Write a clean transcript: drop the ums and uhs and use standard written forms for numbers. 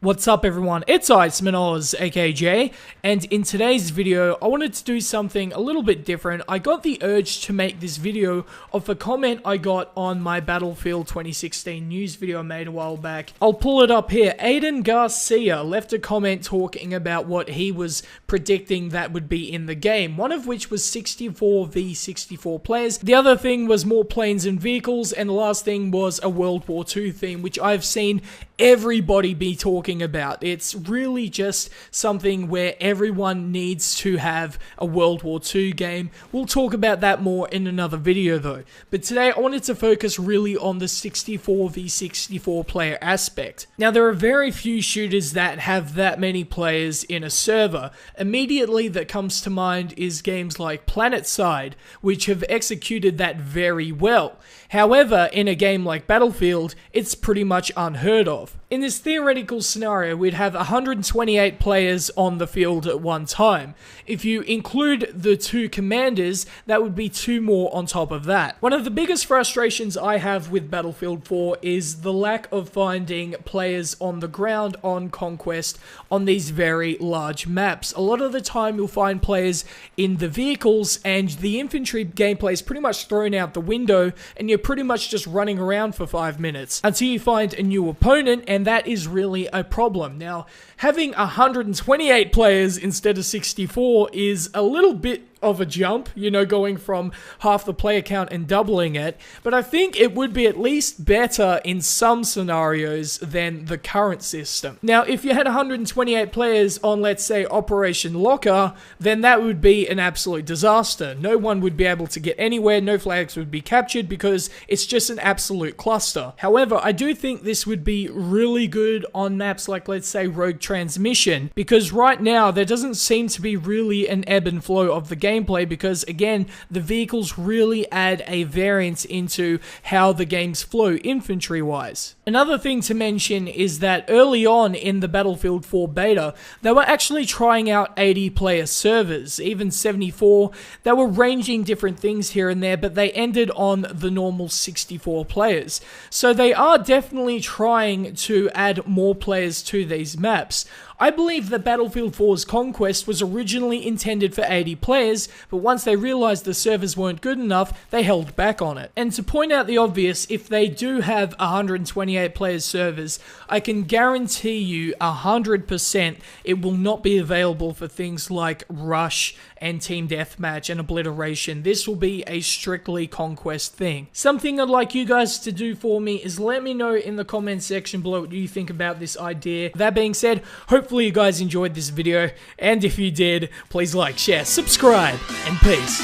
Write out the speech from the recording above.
What's up everyone, it's Iceman Oz, aka Jay, and in today's video I wanted to do something a little bit different. I got the urge to make this video off a comment I got on my Battlefield 2016 news video I made a while back. I'll pull it up here. Aiden Garcia left a comment talking about what he was predicting that would be in the game, one of which was 64v64 players, the other thing was more planes and vehicles, and the last thing was a World War II theme, which I've seen everybody be talking about. It's really just something where everyone needs to have a World War II game. We'll talk about that more in another video though. But today I wanted to focus really on the 64v64 player aspect. Now there are very few shooters that have that many players in a server. Immediately that comes to mind is games like PlanetSide, which have executed that very well. However, in a game like Battlefield, it's pretty much unheard of. In this theoretical scenario, we'd have 128 players on the field at one time. If you include the two commanders, that would be two more on top of that. One of the biggest frustrations I have with Battlefield 4 is the lack of finding players on the ground on Conquest on these very large maps. A lot of the time you'll find players in the vehicles and the infantry gameplay is pretty much thrown out the window and you're pretty much just running around for 5 minutes until you find a new opponent, and that is really a problem. Now, having 128 players instead of 64 is a little bit of a jump, you know, going from half the player count and doubling it, but I think it would be at least better in some scenarios than the current system. Now, if you had 128 players on, let's say, Operation Locker, then that would be an absolute disaster. No one would be able to get anywhere, no flags would be captured because it's just an absolute cluster. However, I do think this would be really good on maps like, let's say, Rogue Transmission, because right now there doesn't seem to be really an ebb and flow of the gameplay because, again, the vehicles really add a variance into how the games flow infantry-wise. Another thing to mention is that early on in the Battlefield 4 beta, they were actually trying out 80-player servers, even 74. They were ranging different things here and there, but they ended on the normal 64 players. So they are definitely trying to add more players to these maps. I believe that Battlefield 4's Conquest was originally intended for 80 players, but once they realized the servers weren't good enough, they held back on it. And to point out the obvious, if they do have 128 players servers, I can guarantee you 100% it will not be available for things like Rush and Team Deathmatch and Obliteration. This will be a strictly Conquest thing. Something I'd like you guys to do for me is let me know in the comment section below what you think about this idea. That being said, hopefully you guys enjoyed this video, and if you did, please like, share, subscribe, and peace.